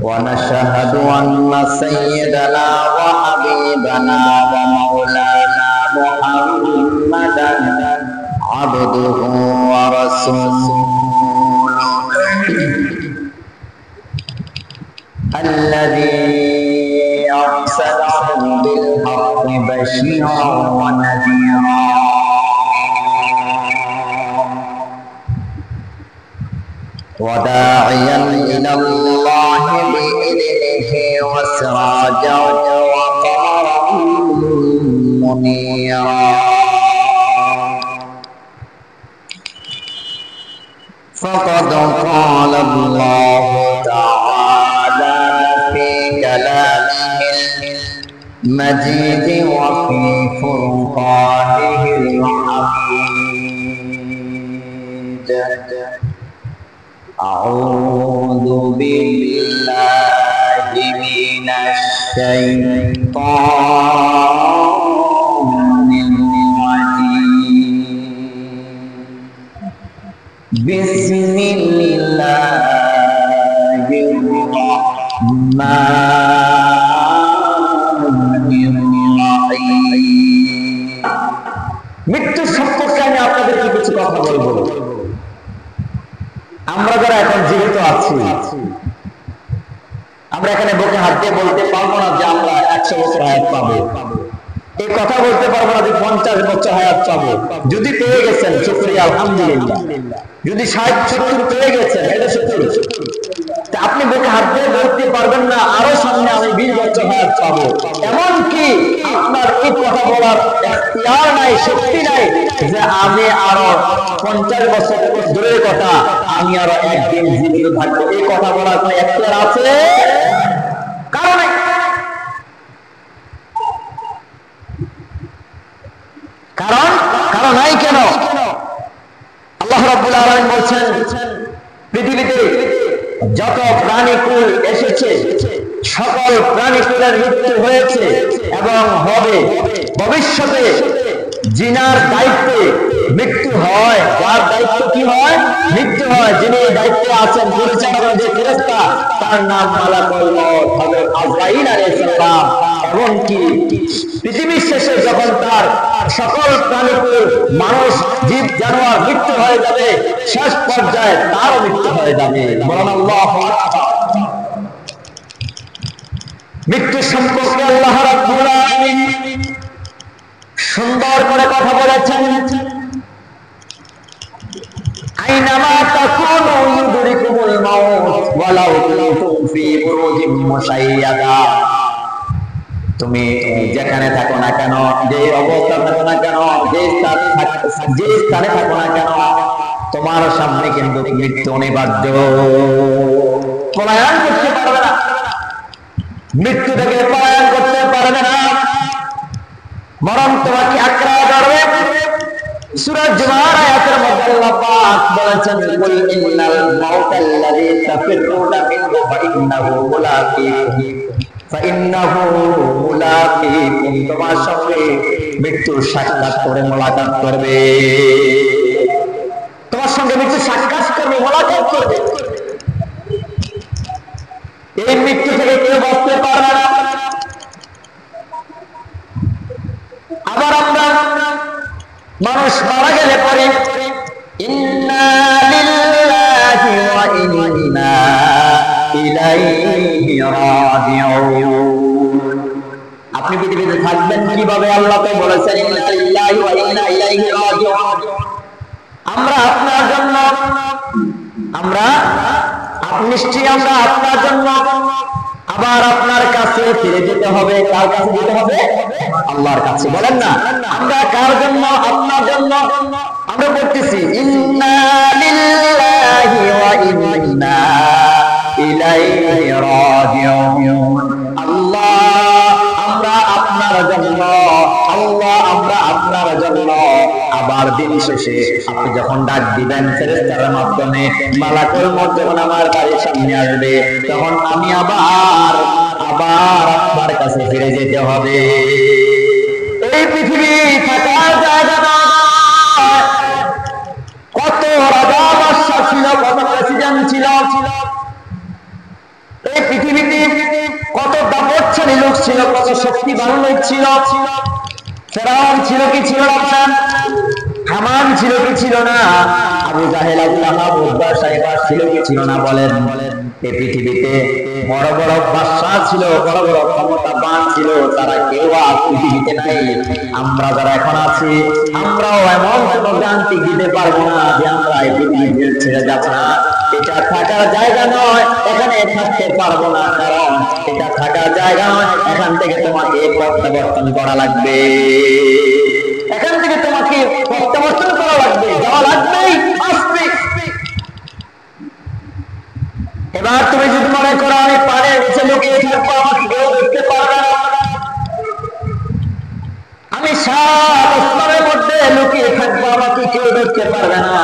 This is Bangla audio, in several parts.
ونشهد أن سيدنا وحبيبنا ومولانا محمدا عبده ورسوله الذي أرسله بالحق بشيرا ونذيرا وداعيا إلى الله بإذنه وسراجا وقمرا منيرا فقد قال الله تعالى في كلامه المجيد وفي فرقانه الحميد أعوذ بالله من الشيطان الرجيم بسم الله الرحمن الرحيم মৃত্যু সম্পর্কে আমি আপনাদেরকে কিছু কথা বলবো। আমরা যারা এখন জীবিত আছি, আমরা এখানে বুকে হাত দিয়ে বলতে পারবো না যে আমরা 100 বছর হায়াত পাবো, এই কথা বলতে পারবো না যে 50 বছর হায়াত পাবো। যদি পেয়ে গেছেন শুকরিয়া আলহামদুলিল্লাহ, যদি 60-70 পেয়ে গেছেন এটা শুকর। আপনি বুকে হাত দিয়ে বলতে পারবেন না আরো সামনে আমি 20 বছর হায়াত পাবো, এমনকি আপনার এই কথা বলার ইখতিয়ার নাই, শক্তি নাই যে আমি আরো 50 বছর দূরের কথা আমি আরো একদিন জীবিত থাকবো, এই কথা বলার কোনো ইখতিয়ার আছে? কারণ নাই। কেন? আল্লাহ রাব্বুল আলামিন বলছেন পৃথিবীতে যত প্রাণীকুল এসেছে সকল প্রাণীকুলের মৃত্যু হয়েছে এবং হবে। ভবিষ্যতে জিনার দায়িত্বে মৃত্যু হয়, যার দায়িত্ব কি হয়? মৃত্যু হয়। যিনি দায়িত্বে আছেন পরিচালনা যে ফেরেশতা তার নাম মালাকুল মউত হযরত আজরাইল আলাইহিস সালাম। এমনকি পৃথিবীর শেষে যখন তার সকল প্রাণীকুল মানুষ জীব জানোয়ার মৃত্যু হয়ে যাবে, শেষ পর্যায়ে তারও মৃত্যু হয়ে যাবে। বলেন আল্লাহু আকবার। মৃত্যু সম্পর্কে আল্লাহ রাব্বুল আলামিন সুন্দর করে কথা বলেছেন, আইনামা তাকুনু ইউদরিকুমুল মাউত ওয়ালাউ কুনতুম ফি বুরুজিম মুশাইয়াদা। তুমি যেখানে থাকো না কেন, যে অবস্থায় থাকো না কেন, যে স্থানে থাকো না কেন, তোমার সামনে কিন্তু মৃত্যু অনিবার্য। পলায়ন করতে পারবে না, মৃত্যু থেকে পলায়ন করতে পারবে না, বরং তোমাকে আঁকড়া ধরবে। সূরা জুমার আয়াতের মধ্যে আল্লাহ পাক বলেছেন, কুল ইন্নাল মাউতাল্লাযী তাফিরুনা মিনহু ফাইন্নাহু মুলাকীকুম। তোমার সঙ্গে মৃত্যুর সাক্ষাৎ করে মোলাকাত করবে, তোমার সঙ্গে মৃত্যু সাক্ষাৎ করবে, মোলাকাত করবে। এই মৃত্যু থেকে কেউ বাঁচতে পারবে না। আবার আমরা মানুষ মারা গেলে পরে ইন্না লিল্লাহি ওয়া ইন্না ইলাইহি রাজিউন। আপনি পৃথিবীতে থাকবেন কিভাবে? আল্লাহ তো বলেছেন ইন্না লিল্লাহি ওয়া ইন্না ইলাইহি রাজিউন। আমরা আপনার জন্য, নিশ্চয়ই আমরা আপনার জন্য আবার আপনার কাছে ফিরে যেতে হবে। কার কাছে যেতে হবে? আল্লাহর কাছে। বলেন না আমরা কার জন্য? আপনার জন্য। আমরা বলতেছি ইন্না লিল্লাহি ওয়া ইন্না ইলাইহি রাজিউন। আল্লাহ আমরা আপনার জন্য, আল্লাহ আমরা আপনার জন্য। আবার দিন শেষে আপনি যখন ডাক দিবেন ফেরেশতার মাধ্যমে, মালাকুল মউত যখন আমার বাড়ির সামনে আসবে, তখন আমি আবার আপনার কাছে ফিরে যেতে হবে। এই পৃথিবী থাকার জায়গা না। কত রাজা বাদশা ছিল, কত প্রেসিডেন্ট ছিল, এই পৃথিবীতে কত দাপটশালী লোক ছিল, কত শক্তিবান লোক ছিল। ফেরাউন ছিল কি ছিল না? হামান ছিল কি ছিল না? আবু জাহেল, আবু লাহাব, উতবা, সাইবা ছিল কি ছিল না? বলেন। এই পৃথিবীতে বড় বড় বাদশা ছিল, বড় বড় ক্ষমতাবান ছিল, তারা কেউ আজ পৃথিবীতে নাই। আমরা যারা এখন আছি, আমরাও এমন কোন গান্তি দিতে পারবো না যে আমরা এই পৃথিবী ছেড়ে যাব না। এটা থাকার জায়গা নয়, এখানে থাকতে পারবো না, কারণ এটা থাকার জায়গা নয়। এখান থেকে তোমাকে প্রত্যাবর্তন করা লাগবে, এখান থেকে তোমাকে প্রত্যাবর্তন করা লাগবে, যাওয়া লাগবেই, আসবে। এবার তুমি যদি মনে করো আমি পাড়ের নিচে লুকিয়ে থাকবো, আমাকে কেউ দেখতে পারবে না, আমি সাত স্তরের মধ্যে লুকিয়ে থাকবো, আমাকে কেউ দেখতে পারবে না,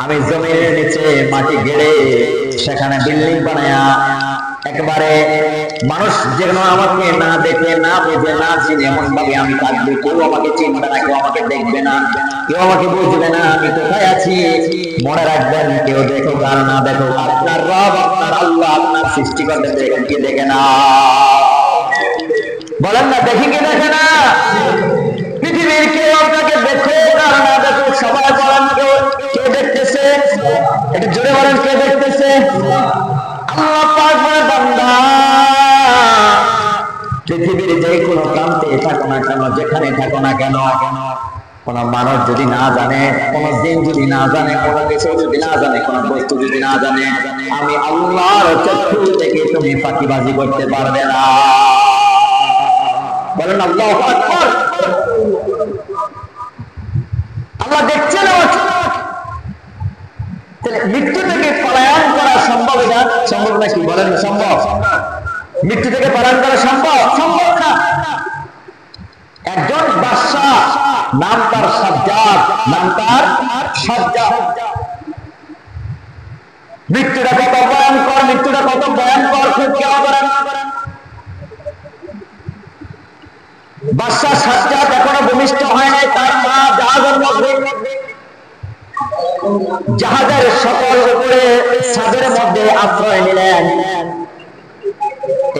আমি জমিনের নিচে মাটি গেড়ে সেখানে বিল্ডিং বানায়া একবারে মানুষ যেন আমাকে না দেখে, না বুঝে, না চিনে, এমন ভাবে আমি থাকবো, কেউ আমাকে চিনবে না, কেউ আমাকে দেখবে না, কেউ আমাকে বুঝবে না আমি কোথায় আছি। মনে রাখবেন, কেউ দেখো আর না দেখো, আপনার রব, আপনার আল্লাহ, আপনার সৃষ্টিকর্তা দেখেন কি দেখে না? বলেন না, দেখি কি দেখে না? পৃথিবীর কেউ আপনাকে দেখো আর না দেখো, সবাই বলেন কেউ কে দেখতেছে? এটা জোরে বলেন, কে দেখতেছে? আল্লাহ পাক বলে, বান্দা পৃথিবীর যে কোনো প্রান্তে থাকো না কেন, যেখানে থাকো না কেন, কোন মানুষ যদি না জানে, কোন দিন যদি না জানে, কোন কিছু যদি না জানে, কোন বস্তু যদি না জানে, আমি আল্লাহর চক্ষু থেকে তুমি ফাঁকিবাজি করতে পারবে না। বলেন আল্লাহু আকবার। আল্লাহ দেখছেন। মৃত্যু থেকে পলায়ন করা সম্ভব না? সম্ভব নাকি? বলেন সম্ভব? মৃত্যু থেকে পলায়ন করা সম্ভব? সম্ভব না। একজন বাদশা, নাম তার সাজ্জাদ, নাম তার সাজ্জাদ। মৃত্যুটা কত ভয়ঙ্কর, মৃত্যুটা কত ভয়ঙ্কর, খুব কেমন করেন। বাদশা সাজ্জাদ এখনো ভূমিষ্ঠ হয় নাই, তার মা জাহাজের মধ্যে, জাহাজের সকল উপরে ছাদের মধ্যে আশ্রয় নিলেন।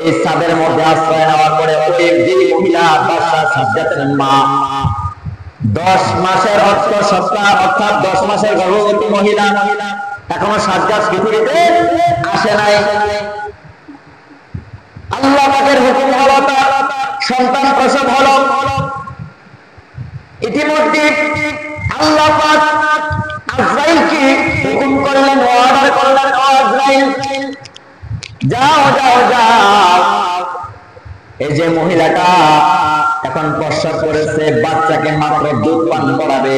এই ছাদের মধ্যে আশ্রয় নেওয়ার পরে ওই যে মহিলা বাদশা সাজ্জাদের মা, 10 মাসের সপ্তাহ অর্থাৎ 10 মাসের গর্ভবতী মহিলা, এখনো সাজ্জাদ পৃথিবীতে আসে নাই। আল্লাহ পাকের হুকুম হলো, তার সন্তান প্রসব হলো। ইতিমধ্যে আল্লাহ পাক আজরাইলকে হুকুম করলেন, অর্ডার করলেন, আজরাইল যাও যাও যাও, এই যে মহিলাটা এখন প্রসব করেছে, বাচ্চাকে মাত্র দুধ পান করাবে,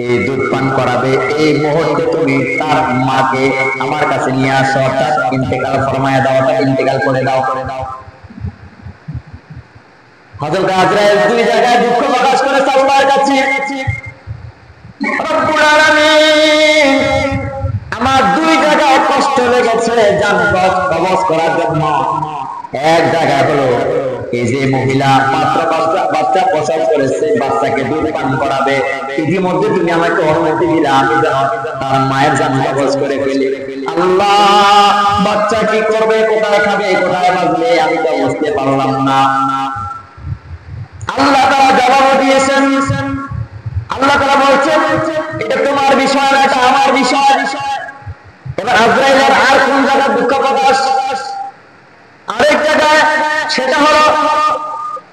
এই দুধ পান করাবে, এই মুহূর্তে তুমি তার মাকে আমার কাছে নিয়ে আসো, অর্থাৎ ইন্তেকাল ফরমায়া দাও, ইন্তেকাল করে দাও। হযরত আজরাইল 2 জায়গায় দুঃখ প্রকাশ করেছে আল্লাহর কাছে। রব্বুল আলামিন, আমার 2 জায়গায় কষ্ট লেগেছে জান কবজ করার জন্য। এক জায়গা হলো এই যে মহিলা মাত্র বাচ্চা প্রসব করেছে, বাচ্চাকে দুধ পান করাবে, ইতিমধ্যে তুমি আমাকে অনুমতি দিলে আমি যেন তার মায়ের জান কবজ করে ফেলি। আল্লাহ, বাচ্চা কি করবে, কোথায় খাবে, কোথায় বাঁচবে, আমি তো বুঝতে পারলাম না। আল্লাহ তাআলা জবাব দিয়েছেন, আল্লাহ তাআলা বলছেন এটা তোমার বিষয় না, এটা আমার বিষয়। এবার আজরাইলের আর কোন জায়গায় দুঃখ প্রকাশ? আরেক জায়গায়, সেটা হলো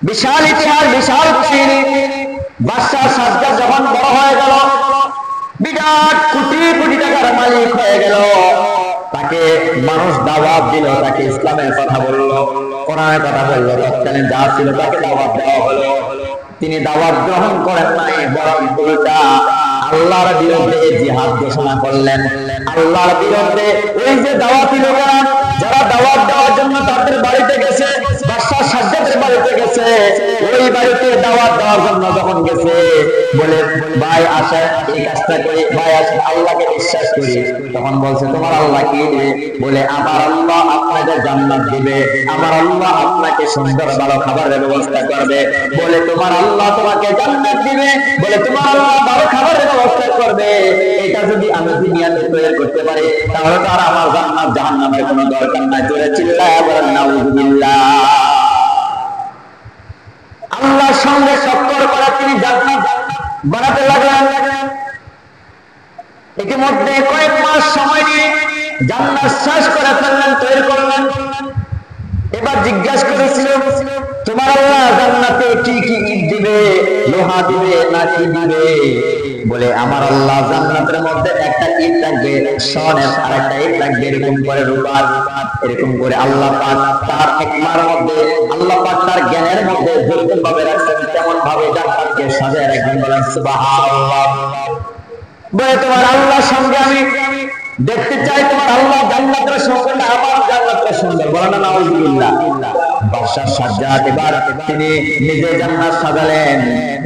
বিশাল ইতিহাস, বিশাল কাহিনী। বাদশা সাজ্জাদ যখন বড় হয়ে গেল, বিরাট কোটি কোটি টাকার মালিক হয়ে গেল, তাকে মানুষ দাওয়াত দিল, তাকে ইসলামের কথা বললো, কোরআনের কথা বললো, তৎকালীন যা ছিল তাকে দাওয়াত দেওয়া হলো। তিনি দাওয়াত গ্রহণ করেন নাই, বরং উল্টা আল্লাহর বিরুদ্ধে জিহাদ ঘোষণা করলেন। আল্লাহর বিরুদ্ধে ওই যে দাওয়াতি লোকেরা যারা দাওয়াত দেওয়ার জন্য তাদের বাড়িতে গেছে, বাদশা সাজ্জাদের বাড়িতে গেছে, এসেছে, ওই বাড়িতে দাওয়াত দেওয়ার জন্য যখন গেছে, বলে ভাই আসে এই কাজটা করি, ভাই আসে আল্লাহকে বিশ্বাস করি, তখন বলছে তোমার আল্লাহ কি দিবে? বলে আমার আল্লাহ আপনাকে জান্নাত দিবে, আমার আল্লাহ আপনাকে সুন্দর ভালো খাবারের ব্যবস্থা করবে। বলে তোমার আল্লাহ তোমাকে জান্নাত দিবে, বলে তোমার আল্লাহ ভালো খাবারের ব্যবস্থা করবে, এটা যদি আমি দুনিয়াতে তৈরি করতে পারি তাহলে তো আর আমার জান্নাত জাহান্নামের কোনো দরকার নাই। জোরে চিল্লায়া বলেন নাউযুবিল্লাহ। আল্লাহর সঙ্গে টক্কর করে তিনি জান্নাত বানাতে লাগলেন। ইতিমধ্যে কয়েক মাস সময় নিয়ে জান্নাত শেষ করে ফেললেন, তৈরি করলেন। এবার জিজ্ঞাসা করেছিল তোমার আল্লাহ জান্নাতে কি কি ইট দিবে, লোহা দিবে নাকি দিবে? বলে আমার আল্লাহ জান্নাতের মধ্যে একটা ইট থাকবে স্বর্ণের, আর একটা ইট থাকবে এরকম করে রূপার। এরকম করে আল্লাহ পাক তার হিকমার মধ্যে, আল্লাহ পাক তার জ্ঞানের মধ্যে যেরকম ভাবে রাখছেন তেমন ভাবে জান্নাতকে সাজায় রাখবেন। বলেন সুবহানাল্লাহ। বলে তোমার আল্লাহর সঙ্গে আমি দেখতে চাই, তোমার আল্লাহ জান্নাতের সঙ্গে না আমার জান্নাতের সঙ্গে। বলেন না নাউযুবিল্লাহ। বাদশাহ সাজ্জাদ এবার তিনি নিজে জান্নাত সাজালেন।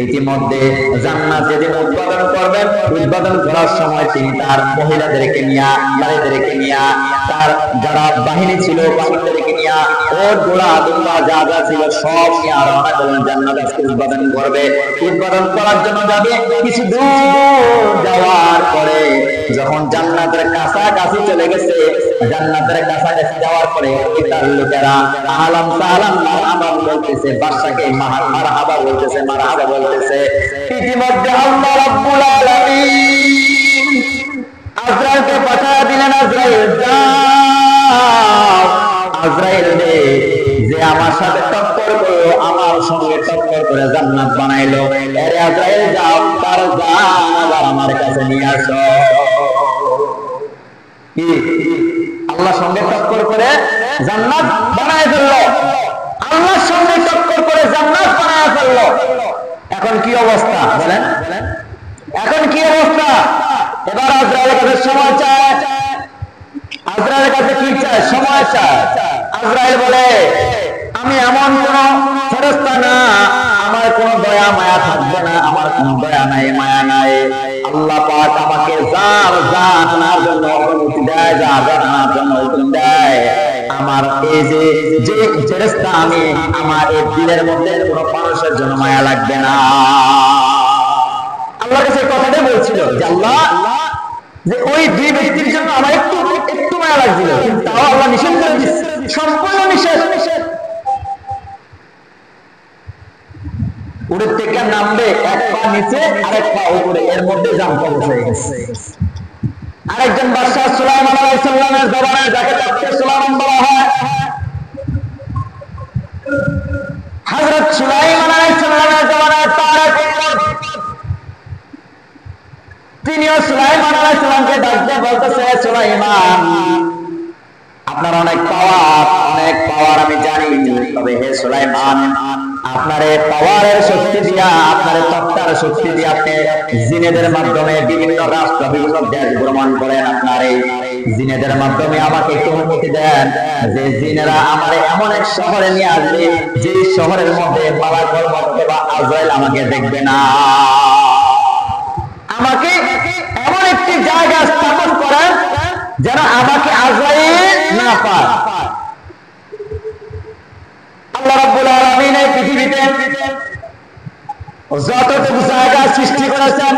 ইতিমধ্যে জান্নাত যেদিন উদ্বোধন করবেন, উদ্বোধন করার সময় তিনি তার মহিলাদেরকে নিয়ে, নারীদেরকে নিয়ে, তার যারা বাহিনী ছিল বাহিনীদেরকে নিয়ে, ওর ঘোড়া দুম্বা যা যা ছিল সব নিয়ে রওনা করলেন। জান্নাত আজকে উদ্বোধন করবে। উদ্বোধন করার জন্য যাবে। কিছু দূর যাওয়ার পরে যখন জান্নাতের কাছাকাছি চলে গেছে, জান্নাতের কাছাকাছি যাওয়ার পরে তার লোকেরা আহলাম সালাম মারহাবা বলতেছে, বাদশাকে মারহাবা বলতেছে, মারহাবা বলতেছে। ইতিমধ্যে আল্লাহ রাব্বুল আলামিন আজরাইলকে পাঠিয়ে দিলেন। আজরাইল যাও, আজরাইল রে, যে আমার সাথে টক্কর করলো, আমার সঙ্গে টক্কর করে জান্নাত বানাইলো, আরে আজরাইল যাও, তার জান আবার আমার কাছে নিয়ে আসো। কি আল্লাহর সঙ্গে টক্কর করে জান্নাত বানায় ফেললো, আল্লাহর সঙ্গে টক্কর করে জান্নাত বানায় ফেললো। এখন কি অবস্থা বলেন? এখন কি অবস্থা? এবার আজরাইলের কাছে সময় চায়। আজরাইলের কাছে কি চায়? সময় চায়। আজরাইল বলে আমি এমন কোন ফেরেশতা না, আমার কোন দয়া মায়া থাকবে না, আমার কোন দয়া নাই মায়া নাই। আল্লাহ পাক আমাকে যার জান আনার জন্য অনুমতি দেয়, যার জান আনার জন্য হুকুম দেয়। আমার এই যে ফেরেশতা আমি, আমার এই দিলের মধ্যে কোন মানুষের জন্য মায়া লাগবে না। আল্লাহর কাছে কথাটাই বলছিল যে আল্লাহ, যে ওই দুই ব্যক্তির জন্য আমার একটু একটু মায়া লাগছিল, কিন্তু তাও আল্লাহ নিষেধ করে দিচ্ছে, সম্পূর্ণ নিষেধ। উপরের থেকে নামবে, এক পা নিচে আরেক পা উপরে, এর মধ্যে জামটা বসে গেছে। আরেকজন বাদশাহ সুলাইমান আলাইহিস সালামের জবানে, যাকে তাফসীরে সুলাইমান বলা হয়, হযরত সুলাইমান আলাইহিস সালামের জবানে তার এক উম্মত, তিনিও সুলাইমান আলাইহিস সালামকে ডাক দিয়ে বলতেছে, সুলাইমান আপনার অনেক পাওয়ার আমি জানি, তবে হে সুলাইমান, আপনার এই পাওয়ারের শক্তি দিয়া, আপনার তক্তার শক্তি দিয়ে আপনি জিনেদের মাধ্যমে বিভিন্ন রাষ্ট্র, বিভিন্ন দেশ ভ্রমণ করেন। আপনার এই জিনেদের মাধ্যমে আমাকে একটু অনুমতি দেন যে জিনেরা আমার এমন এক শহরে নিয়ে আসবে, যে শহরের মধ্যে মালাকুল মউত অথবা আজরাইল আমাকে দেখবে না। আমাকে এমন একটি জায়গা স্থাপন করেন যেন আমাকে আজরাইল না পায়। আল্লাহ রাব্বুল আলামিন এই পৃথিবীতে যতটুকু জায়গা সৃষ্টি করেছেন,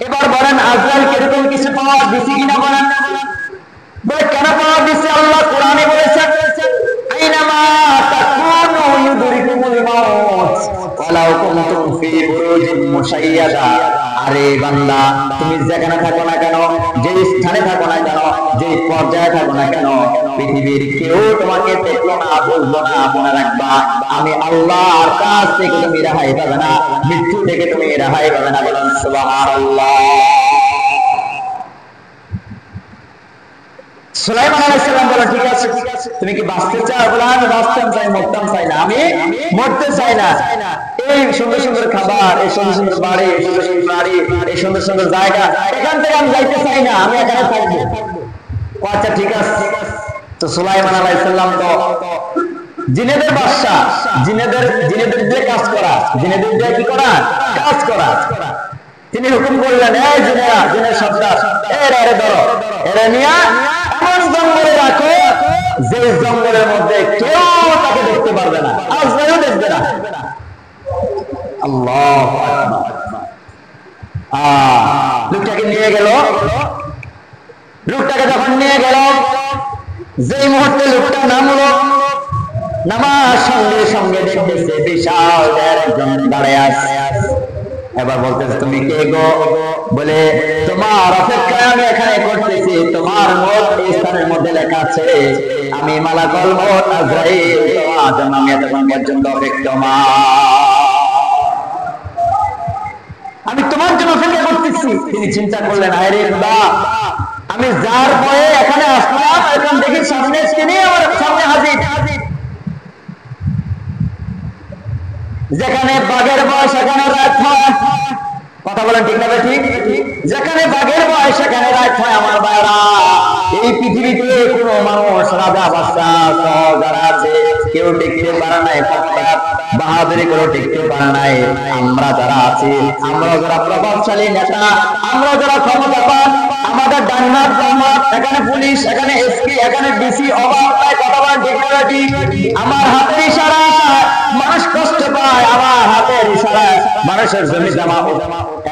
এবার বলেন আজরাইল কিরকম কিছু পাওয়ার দিছে কিনা বলেন? বলে কেন পাওয়ার দিচ্ছে? আল্লাহ কোরআনে বলেছেন, আইনামা তাকুনু ইউদরিকুমুল মাউত ওয়ালাউ কুনতুম ফি বুরুজিন মুশাইয়াদা। আরে বান্দা, তুমি যেখানে থাকো না কেন, যে স্থানে থাকো না কেন, যে পর্যায়ে থাকো না কেন, পৃথিবীর কেউ তোমাকে দেখলো না, বলবো না, মনে রাখবা আমি আল্লাহর কাছ থেকে তুমি রেহাই পাবে না, মৃত্যু থেকে তুমি রেহাই পাবে না। বলেন সুবহানাল্লাহ। সুলাইমান আলাইহিস সালাম বলে, ঠিক আছে, তুমি কি বাঁচতে চাও? বলে আমি বাঁচতাম চাই, মরতাম চাই না, আমি মরতে চাই না। এই সুন্দর সুন্দর খাবার, এই সুন্দর সুন্দর বাড়ি, এই সুন্দর সুন্দর বাড়ি, এই সুন্দর সুন্দর জায়গা, এখান থেকে আমি যাইতে চাই না, আমি এখানে থাকবো। আচ্ছা ঠিক আছে। তো সুলাইমান আলাইহিস সালাম তো জিনেদের বাদশা, জিনেদের দিয়ে কাজ করা, জিনেদের দিয়ে কি করা, কাজ করা। তিনি হুকুম করলেন, এই জিনেরা, জিনের সর্দার, এরা ধরো, এরা নিয়ে এমন জঙ্গলে রাখো যে জঙ্গলের মধ্যে কেউ তাকে দেখতে পারবে না, আজরাইলও দেখবে না। আল্লাহু আকবার। লোকটাকে নিয়ে গেল, লোকটাকে যখন নিয়ে গেল, যেই মুহূর্তে লোকটা নামলো, নামার সঙ্গে সঙ্গে দেখতেছে বিশাল একজন দাঁড়ায় আছে। এবার বলতেছে, তুমি কে গো? বলে, তোমার অপেক্ষায় আমি এখানে করতেছি, তোমার মত এই স্থানের মধ্যে লেখা আছে, আমি মালাকুল মউত আজরাইল, তোমার জন্য আমি এতক্ষণ পর্যন্ত অপেক্ষমান, আমি তোমার জন্য অপেক্ষা করতেছি। তিনি চিন্তা করলেন, আরে খোদা, আমি যার ভয়ে এখানে আসলাম, এখন দেখি সামনে তিনি আমার সামনে হাজির। যেখানে বাঘের ভয় সেখানে রাত হয়, কথা বলেন ঠিক না? ঠিক। যেখানে বাঘের ভয় সেখানে রাত হয়। আমার ভাইরা, এই পৃথিবীতে কোনো মানুষ, রাজা বাদশা যারা আছে, কেউ টিকতে পারে নাই, বাহাদুরি করে টিকতে পারে নাই। আমরা যারা আছি, আমরা যারা প্রভাবশালী নেতা, আমরা যারা ক্ষমতাবান, আমাদের ডান্নার জামাত, এখানে পুলিশ, এখানে এসপি, এখানে ডিসি, অভাব নাই, কথা বলেন ঠিক না? ঠিক। আমার হাতের ইশারা মানুষ কষ্ট পায়, আমার হাতের ইশারা মানুষের জমি জমা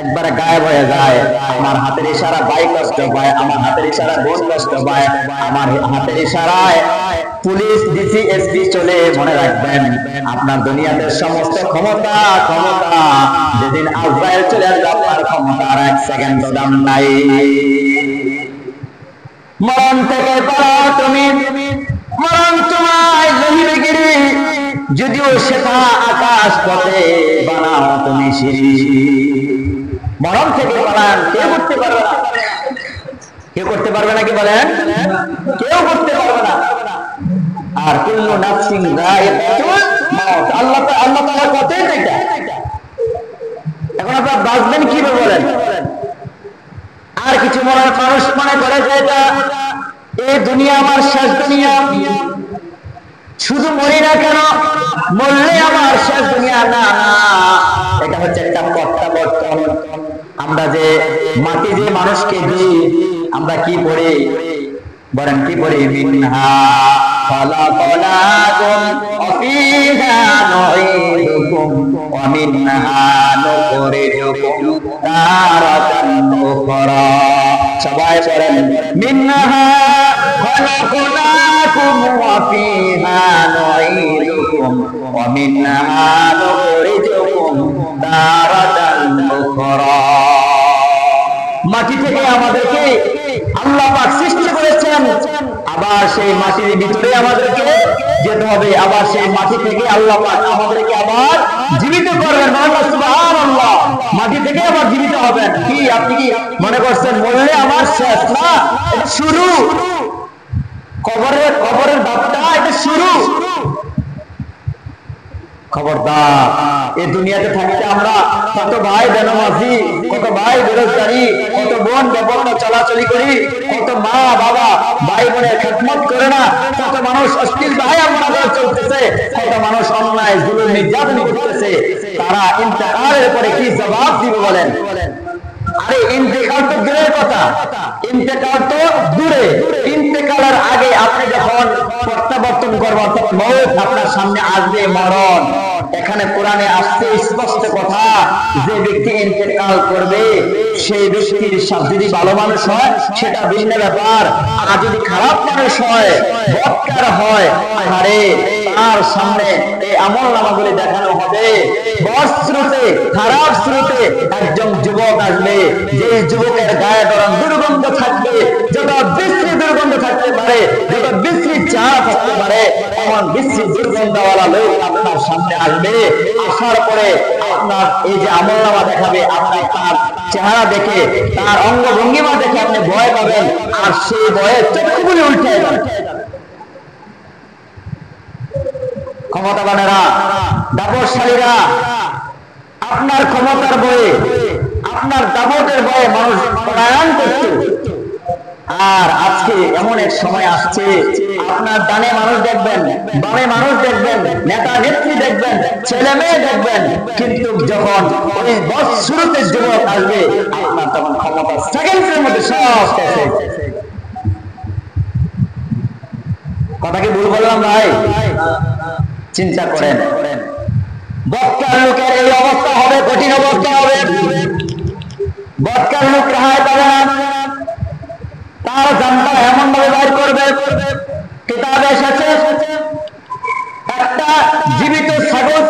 একবারে গায়েব হয়ে যায়। আমার হাতের ইশারা ভাই কষ্ট পায়, আমার হাতের ইশারা বোন কষ্ট পায়, আমার হাতের ইশারায় পুলিশ, ডিসি, এসপি চলে। মনে রাখবেন, আপনার দুনিয়াতে সমস্ত ক্ষমতা যেদিন আজরাইল চলে আসবে, আপনার ক্ষমতার 1 সেকেন্ড দাম নাই। মরণ থেকে পালাও তুমি, মরণ তোমায় লহিবে গিরি, যদিও সেটা আকাশ পথে বানাও তুমি সিঁড়ি। মরণ থেকে পালান, কেউ করতে পারবে না, কেউ করতে পারবে না, কি বলেন? কেউ করতে পারবে না। আর কুল্লু নাফসিন যায়িকাতুল মাউত, আল্লাহ তাআলার কথাই এটা। এখন আপনারা বাঁচবেন কিভাবে বলেন? আর কিছু মানুষ মনে করে যে এটা এই দুনিয়া আমার শেষ দুনিয়া, শুধু মরি না কেন, মরলে আমার শেষ দুনিয়া না। এটা হচ্ছে একটা প্রত্যাবর্তন। আমরা যে মাটি যে মানুষকে দিই, আমরা কি পড়ি বলেন, কি পড়ি? মিনহা খালাকনাকুম ওয়া ফিহা নুঈদুকুম ওয়া মিনহা নুখরিজুকুম তারাতান উখরা। সবাই পড়েন, মিনহা খালাকনাকুম ওয়া ফিহা নুঈদুকুম ওয়া মিনহা নুখরিজুকুম তারাতান উখরা। মাটি থেকে আমাদেরকে আল্লাহ পাক সৃষ্টি করেছেন, আবার সেই মাটির ভিতরে আমাদেরকে যেতে হবে, আবার সেই মাটি থেকে আল্লাহ পাক আমাদেরকে আবার জীবিত করবেন। সুবহানাল্লাহ, মাটি থেকে আবার জীবিত হবেন। কি আপনি কি মনে করছেন মরলে আমার শেষ? না, এটা শুরু। কবরের বাপটা এটা শুরু। খবরদার, এই দুনিয়াতে থাকতে আমরা কত ভাই বেনামাজি, কত ভাই বেরোজগারি, কত বোন বেপরোয়া চলাচলি করি, কত মা বাবা ভাই বোনের খেদমত করে না, কত মানুষ অশ্লীল ভাই আমাদের চলতেছে, কত মানুষ অন্যায় জুলুম নির্যাতন করতেছে। তারা ইন্তেকালের পরে কি জবাব দিবে বলেন? আরে ইন্তেকাল তো দূরের কথা, ইন্তেকাল তো দূরে, ইন্তেকালের আগে আপনি যখন প্রত্যাবর্তন করবেন, মওত আপনার সামনে আসবে, মরণ। এখানে কোরআনে আসছে স্পষ্ট কথা, যে ব্যক্তি ইন্তেকাল করবে সেই ব্যক্তির যদি ভালো মানুষ হয় সেটা ভিন্ন ব্যাপার, আর যদি খারাপ মানুষ হয়, বদকার হয়, আরে তার সামনে এই আমলনামাগুলি দেখানো হবে। বস্ত্রতে খারাপ স্রোতে একজন যুবক আসবে, যে যুবকের গায়ে গরম দুর্গন্ধ থাকবে, যত বিশ্রী দুর্গন্ধ থাকতে পারে, যত বিশ্রী চেহারা থাকতে পারে, এমন বিশ্রী দুর্গন্ধওয়ালা লোক আপনার সামনে আসবে। আসার পরে আপনার এই যে আমলনামা দেখাবে, আপনি তার চেহারা দেখে, তার অঙ্গ ভঙ্গিমা দেখে আপনি ভয় পাবেন, আর সেই ভয়ে চক্ষুগুলি উল্টে যাবে। ক্ষমতাবানেরা, দাপটশালীরা, আপনার ক্ষমতার বয়ে, আপনার দাপটের বয়ে মানুষ পলায়ন করছে, আর আজকে এমন এক সময় আসছে, আপনার ডানে মানুষ দেখবেন, বামে মানুষ দেখবেন, নেতা নেত্রী দেখবেন, ছেলে মেয়ে দেখবেন, কিন্তু যখন ওই শুরুতে যুবক আসবে আপনার তখন ক্ষমতা সেকেন্ডের মধ্যে সব শেষ। কথা কি ভুল বললাম ভাই? চিন্তা করেন, বক্কার লোকের এই অবস্থা হবে, কঠিন অবস্থা হবে। বক্কার লোক রেহাই পাবে না, তার জানটা এমন ভাবে বাইর করবে। কিতাবে এসেছে একটা জীবিত ছাগল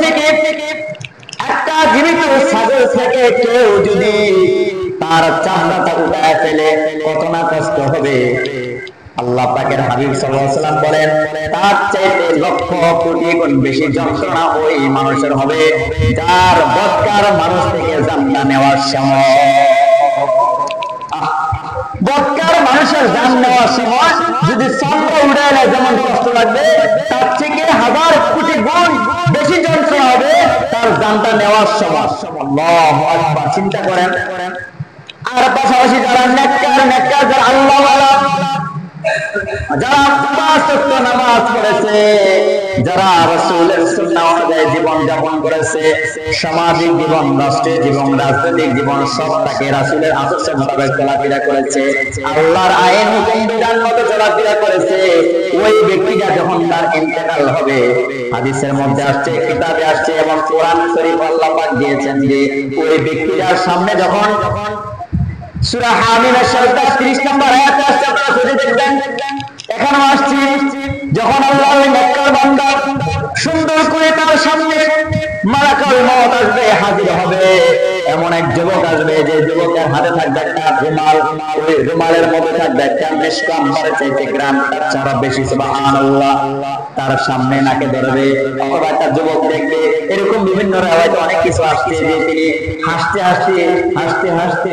থেকে কেউ যদি তার চামড়াটা উঠায় ফেলে কত না কষ্ট হবে। আল্লাহ পাকের হাবিব সাল্লাল্লাহু আলাইহি ওয়াসাল্লাম বলেন, তার চাইতে লক্ষ কোটি গুণ বেশি যন্ত্রণা ওই মানুষের হবে যার বদকার মানুষ থেকে জানটা নেওয়ার সময়। বদকার মানুষের জান নেওয়ার সময় যদি চামড়া উড়াইলে যেমন কষ্ট লাগবে, তার থেকে হাজার কোটি গুণ বেশি যন্ত্রণা হবে তার জানটা নেওয়ার সময়। আল্লাহু আকবার, চিন্তা করেন। আর পাশাপাশি যারা নেককার যারা আল্লাহওয়ালা, যারা পাঁচ ওয়াক্ত নামাজ পড়েছে, যারা রাসূলের সুন্নাহ অনুযায়ী জীবন যাপন করেছে, সামাজিক জীবন, রাষ্ট্রীয় জীবন, রাজনৈতিক জীবন সবটাকে রাসূলের আদর্শ মোতাবেক চলাফেরা করেছে, আল্লাহর আইন হুকুম বিধান মতো চলাফেরা করেছে, ওই ব্যক্তিটা যখন তার ইন্তেকাল হবে, হাদিসের মধ্যে আসছে, কিতাবে আসছে এবং কোরআন শরীফ আল্লাহ পাক দিয়েছেন যে ওই ব্যক্তিটার সামনে যখন সূরা হামিমের 30 নম্বর আয়াতে আসছে, আপনারা শুনে দেখবেন। এখানে আসছি যখন আল্লাহর নেককার বান্দা সুন্দর করে তার সামনে মালাকুল মউত আসবে, হাজির হবে, এমন এক যুবক আসবে যে যুবকের হাতে থাকবে একটা রুমাল, ওই রুমালের মধ্যে থাকবে একটা মিশকাত আম্বারের চাইতে গ্রাম ছাড়া বেশি, সুবহানাল্লাহ। তার সামনে নাকে ধরবে, অথবা একটা যুবক দেখবে, এরকম বিভিন্ন রাওয়ায়াতে অনেক কিছু আসছে যে তিনি হাসতে হাসতে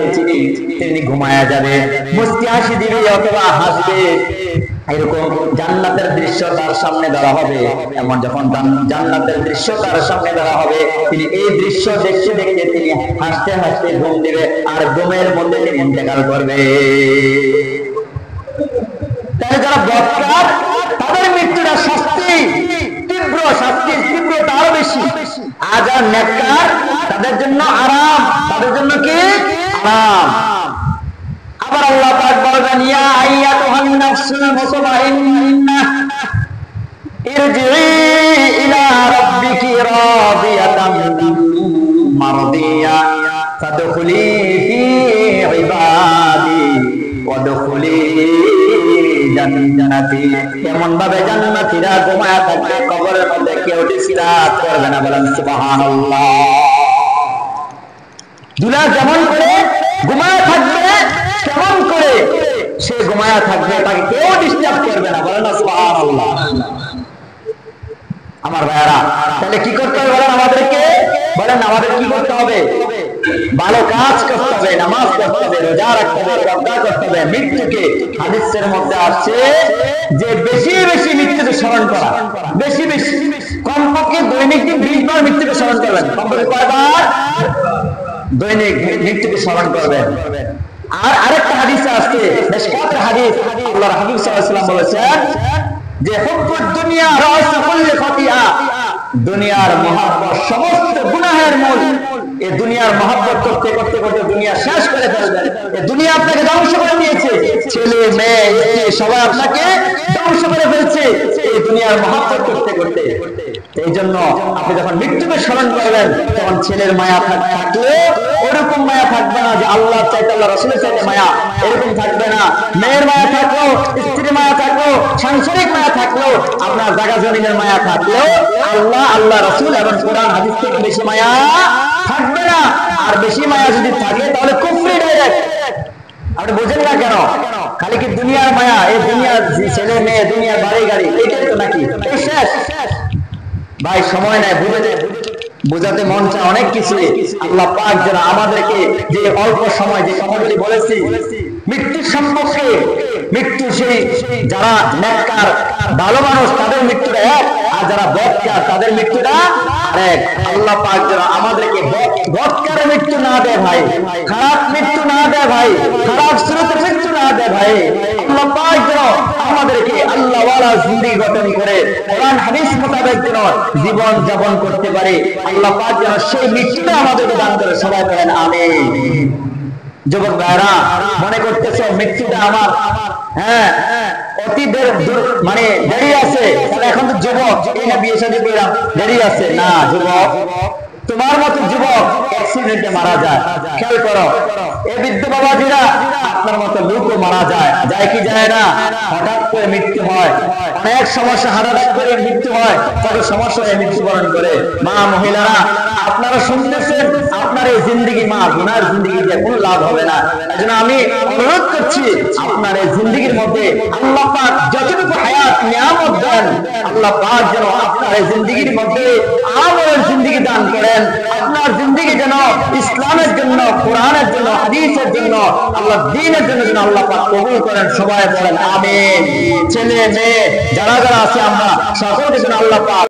তিনি ঘুমায়া যাবে, মুস্কি হাসি দিবে অথবা হাসবে, এরকম জান্নাতের দৃশ্য তার সামনে ধরা হবে। এমন যখন জান্নাতের দৃশ্য তার সামনে ধরা হবে, তিনি এই দৃশ্য দেখতে দেখতে তিনি হাসতে ঘুম দিবে, আর ঘুমের মধ্যে তিনি ইন্তেকাল করবে। তাহলে যারা বদকার তাদের মৃত্যুটা শাস্তির তীব্রতা আরো বেশি, আর যারা নেককার তাদের জন্য আরাম, তাদের জন্য কি আরাম। আবার আল্লাহ পাক বলেন, ইয়া আইয়াতুহান নাফসুল মুতমাইন্নাহ ইরজিই ইলা রাব্বিকি রাদিয়াতাম মারদিয়া ফাদখুলি ফি ইবাদি ওয়াদখুলি জান্নাতি। এমন ভাবে জান্নাতীরা ঘুমায়া থাকবে, কবরের মধ্যে কেউ ডিস্টার্ব করবে না। বলেন সুবহানাল্লাহ। দুলা যেমন করে ঘুমায়া থাকবে, কেমন করে সে ঘুমায়া থাকবে, তাকে কেউ ডিস্টার্ব করবে না। বলেন সুবহানাল্লাহ। আমার ভাইরা, তাহলে কি করতে হবে বলেন আমাদেরকে? বলেন আমাদের কি করতে হবে? ভালো কাজ করতে হবে, নামাজ পড়তে হবে, রোজা রাখতে হবে, পর্দা করতে হবে। মৃত্যুকে হাদিসের মধ্যে আসছে যে বেশি বেশি মৃত্যুকে স্মরণ করা, বেশি বেশি, কমপক্ষে দৈনিক 20 বার মৃত্যুকে স্মরণ করবেন। কমপক্ষে কয়বার? দৈনিক মৃত্যুকে স্মরণ করবেন। আর আরেকটা হাদিসে আসছে, মিশকাতের হাদিস, আল্লাহর হাবিব সাল্লাল্লাহু আলাইহি ওয়াসাল্লাম বলেছেন যে হুব্বুদ দুনিয়া রাসু কুল্লি খাতিয়া, দুনিয়ার মহব্বত সমস্ত গুনাহের মূল। এই দুনিয়ার মহব্বত করতে করতে করতে দুনিয়া শেষ করে ফেলবেন। এই দুনিয়া আপনাকে ধ্বংস করে দিয়েছে, ছেলে মেয়ে স্ত্রী সবাই আপনাকে ধ্বংস করে ফেলছে এই দুনিয়ার মহব্বত করতে করতে। এই জন্য আপনি যখন মৃত্যুকে স্মরণ করবেন, তখন ছেলের মায়া থাকলে ওরকম মায়া থাকবে না যে আল্লাহ চাইতে, আল্লাহ রাসূলের চাইতে মায়া, এরকম থাকবে না। মেয়ের মায়া থাকলো, স্ত্রীর মায়া থাকলো, সাংসারিক মায়া থাকলো, আপনার জায়গা জমিনের মায়া থাকলেও আল্লাহ রাসূল এবং কোরআন হাদিস থেকে বেশি মায়া থাকবে না। আর বেশি মায়া যদি থাকে তাহলে কুফরি ডাইরেক্ট। আপনি বুঝেন না কেন? খালি কি দুনিয়ার মায়া, এই দুনিয়ার ছেলে মেয়ে, দুনিয়ার বাড়ি গাড়ি, এটাই তো নাকি এই শেষ? ভাই সময় নাই, বুঝাতে মন চায় অনেক কিছু। আল্লাহ পাক যারা আমাদেরকে যে অল্প সময় যে কথাগুলি বলেছি মৃত্যুর সম্পর্কে, মৃত্যু সেই যারা নেককার ভালো মানুষ তাদের মৃত্যুটা এক, আর যারা বদকার তাদের মৃত্যুটা আরেক। আল্লাহ পাক যেন আমাদেরকে বদকারের মৃত্যু না দেয় ভাই, খারাপ মৃত্যু না দেয় ভাই, খারাপ স্রোতে মৃত্যু না দেয় ভাই। আল্লাহ পাক যেন আমাদেরকে আল্লাহ ওয়ালা জিন্দেগি গঠন করে কোরআন হাদিস মোতাবেক যেন জীবন যাপন করতে পারে। আল্লাহ পাক যেন সেই মৃত্যুটা আমাদেরকে দান করে। সবাই বলেন আমিন। যুবক ভাইরা মনে করতেছে মৃত্যুটা আমার অতি মানে দেরি আছে, এখন তো যুবক এই না বিয়ে শাদী করলাম দেরি আছে না। যুবক তোমার মতো যুবক অ্যাক্সিডেন্টে মারা যায়। খেয়াল করো এই বৃদ্ধ বাবাজিরা, আপনার মতো লোকও মারা যায়, যায় কি যায় না? হঠাৎ করে মৃত্যু হয়, অনেক সমস্যা হঠাৎ করে মৃত্যু হয়, তাদের সমস্যা হয়ে মৃত্যুবরণ করে। মা মহিলারা আপনারা শুনতেছেন, আপনার এই জিন্দেগি মা গুনার জিন্দেগি দিয়ে কোনো লাভ হবে না। এজন্য আমি অনুরোধ করছি আপনার এই জিন্দেগির মধ্যে আল্লাহ পাক যতটুকু হায়াত নিয়ামত দেন, আল্লাহ পাক যেন আপনার এই জিন্দেগির মধ্যে আমলের জিন্দেগি দান করেন। আপনার জিন্দেগি যেন ইসলামের জন্য, কোরআনের জন্য, হাদিসের জন্য, আল্লাহ দ্বীনের জন্য যেন আল্লাহ পাক কবুল করেন। সবাই বলেন আমিন। ছেলে মেয়ে যারা যারা আছে আমরা সকলকে যেন আল্লাহ পাক